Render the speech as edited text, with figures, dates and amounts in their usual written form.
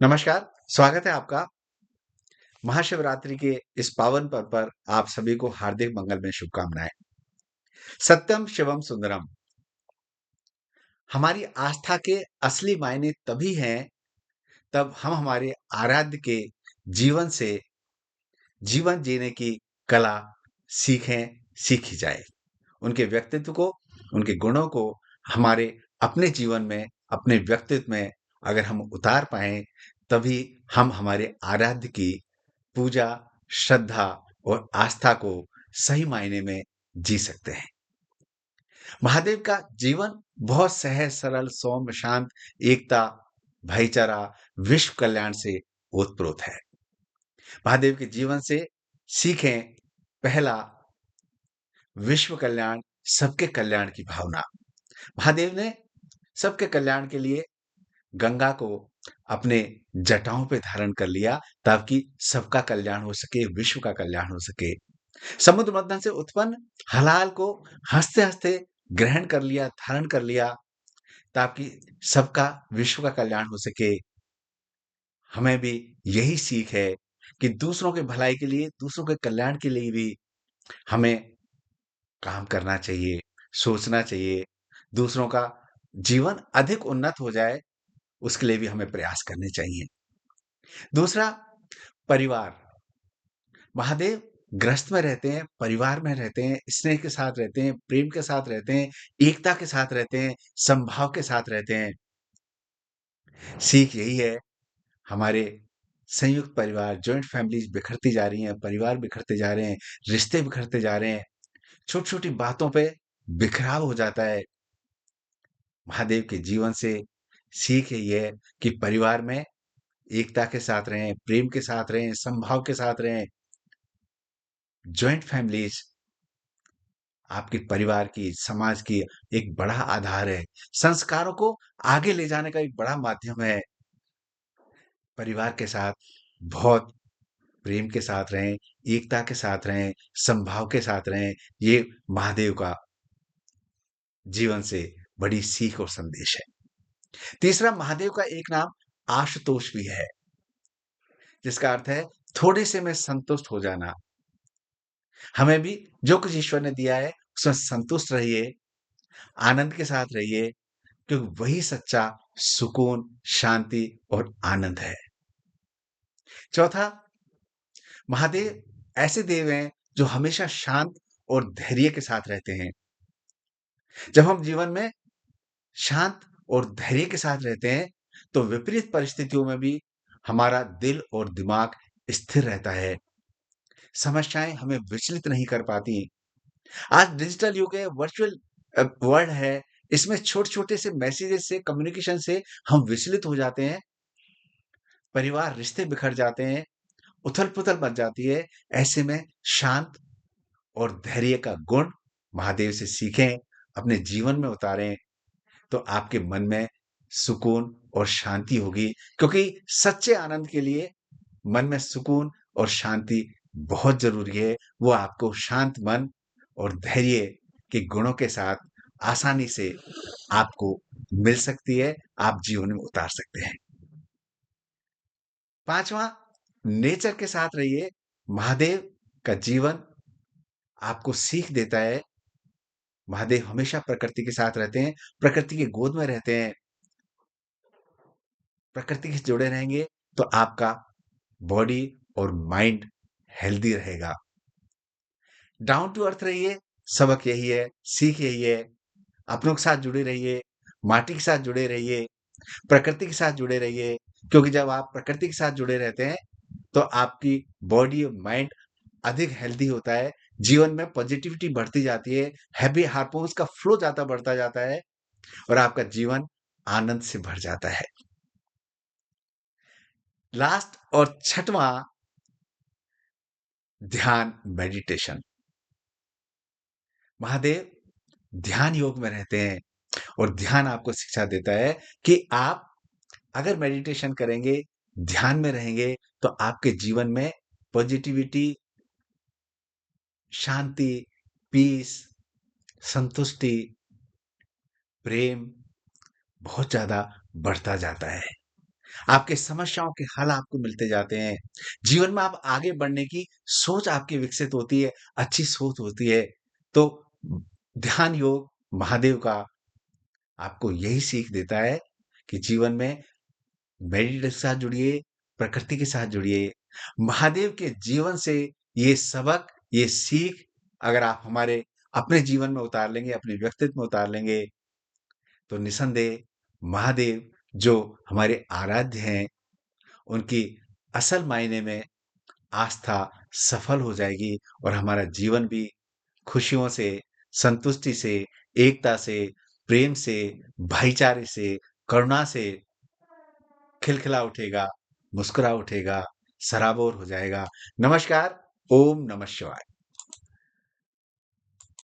नमस्कार, स्वागत है आपका। महाशिवरात्रि के इस पावन पर्व पर आप सभी को हार्दिक मंगलमय शुभकामनाएँ। सत्यम शिवम सुंदरम, हमारी आस्था के असली मायने तभी हैं, तब हम हमारे आराध्य के जीवन से जीवन जीने की कला सीखें, सीखी जाए। उनके व्यक्तित्व को, उनके गुणों को हमारे अपने जीवन में, अपने व्यक्तित्व में अगर हम उतार पाएँ, तभी हम हमारे आराध्य की पूजा, श्रद्धा और आस्था को सही मायने में जी सकते हैं। महादेव का जीवन बहुत सहज, सरल, सौम्य, शांत, एकता, भाईचारा, विश्व कल्याण से ओतप्रोत है। महादेव के जीवन से सीखें, पहला, विश्व कल्याण, सबके कल्याण की भावना। महादेव ने सबके कल्याण के लिए गंगा को अपने जटाओं पे धारण कर लिया ताकि सबका कल्याण हो सके, विश्व का कल्याण हो सके। समुद्र मंथन से उत्पन्न हलाल को हँसते-हँसते ग्रहण कर लिया, धारण कर लिया ताकि सबका विश्व का कल्याण हो सके। हमें भी यही सीख है कि दूसरों के भलाई के लिए, दूसरों के कल्याण के लिए भी हमें काम करना चाहिए, सोचना चाहिए। दूसरों का जीवन अधिक उन्नत हो जाए, उसके लिए भी हमें प्रयास करने चाहिए। दूसरा, परिवार। महादेव गृहस्थ में रहते हैं, परिवार में रहते हैं, स्नेह के साथ रहते हैं, प्रेम के साथ रहते हैं, एकता के साथ रहते हैं, समभाव के साथ रहते हैं। सीख यही है, हमारे संयुक्त परिवार, जॉइंट फैमिलीज़ बिखरती जा रही हैं, परिवार बिखरते जा रहे हैं, रिश्ते बिखरते जा रहे हैं, छोटी-छोटी बातों पे बिखराव हो जाता है। महादेव के जीवन से सीख यही है कि परिवार में एकता के साथ रहें, प्रेम के साथ रहें, समभाव के साथ रहें। जॉइंट फैमिलीज़ आपके परिवार की, समाज की एक बड़ा आधार है। संस्कारों को आगे ले जाने का एक बड़ा माध्यम है। परिवार के साथ बहुत प्रेम के साथ रहें, एकता के साथ रहें, समभाव के साथ रहें। ये महादेव का जीवन से बड़ी सीख और संदेश है। तीसरा, महादेव का एक नाम आशुतोष भी है, जिसका अर्थ है थोड़े से में संतुष्ट हो जाना। हमें भी जो कुछ ईश्वर ने दिया है, उसमें संतुष्ट रहिए, आनंद के साथ रहिए, क्योंकि वही सच्चा सुकून, शांति और आनंद है। चौथा, महादेव ऐसे देव हैं जो हमेशा शांत और धैर्य के साथ रहते हैं। जब हम जीवन में शांत और धैर्य के साथ रहते हैं, तो विपरीत परिस्थितियों में भी हमारा दिल और दिमाग स्थिर रहता है। समस्याएँ हमें विचलित नहीं कर पाती। आज डिजिटल युग है, वर्चुअल वर्ल्ड है, इसमें छोटे-छोटे से मैसेजेस से, कम्युनिकेशन से हम विचलित हो जाते हैं, परिवार, रिश्ते बिखर जाते हैं, उथल-पुथल मच जाती है। ऐसे में शांत और धैर्य का गुण महादेव से सीखें, अपने जीवन में उतारें, तो आपके मन में सुकून और शांति होगी, क्योंकि सच्चे आनंद के लिए मन में सुकून और शांति बहुत ज़रूरी है। वो आपको शांत मन और धैर्य के गुणों के साथ आसानी से आपको मिल सकती है, आप जीवन में उतार सकते हैं। 5वां, नेचर के साथ रहिए। महादेव का जीवन आपको सीख देता है, महादेव हमेशा प्रकृति के साथ रहते हैं, प्रकृति की गोद में रहते हैं। प्रकृति से जुड़े रहेंगे, तो आपका बॉडी और माइंड हेल्दी रहेगा। डाउन टू अर्थ रहिए, सबक यही है, सीख यही है। अपनों के साथ जुड़े रहिए, माटी के साथ जुड़े रहिए, प्रकृति के साथ जुड़े रहिए, क्योंकि जब आप प्रकृति के साथ जुड़े रहते हैं, तो आपकी बॉडी और माइंड अधिक हेल्दी होता है, जीवन में पॉजिटिविटी बढ़ती जाती है, हैप्पी हार्मोन्स का फ्लो ज़्यादा बढ़ता जाता है और आपका जीवन आनंद से भर जाता है। लास्ट और छठवां, ध्यान, मेडिटेशन। महादेव ध्यान योग में रहते हैं और ध्यान आपको शिक्षा देता है कि आप अगर मेडिटेशन करेंगे, ध्यान में रहेंगे, तो आपके जीवन में पॉजिटिविटी, शांति, पीस, संतुष्टि, प्रेम बहुत ज़्यादा बढ़ता जाता है। आपके समस्याओं के हल आपको मिलते जाते हैं। जीवन में आप आगे बढ़ने की सोच आपकी विकसित होती है, अच्छी सोच होती है। तो ध्यान योग महादेव का आपको यही सीख देता है कि जीवन में मेडिटेशन के साथ जुड़िए, प्रकृति के साथ जुड़िए। महादेव के जीवन से ये सबक, ये सीख अगर आप हमारे अपने जीवन में उतार लेंगे, अपने व्यक्तित्व में उतार लेंगे, तो निसंदेह महादेव जो हमारे आराध्य हैं, उनकी असल मायने में आस्था सफल हो जाएगी और हमारा जीवन भी खुशियों से, संतुष्टि से, एकता से, प्रेम से, भाईचारे से, करुणा से खिलखिला उठेगा, मुस्कुरा उठेगा, सराबोर हो जाएगा। नमस्कार, ओम नमः शिवाय।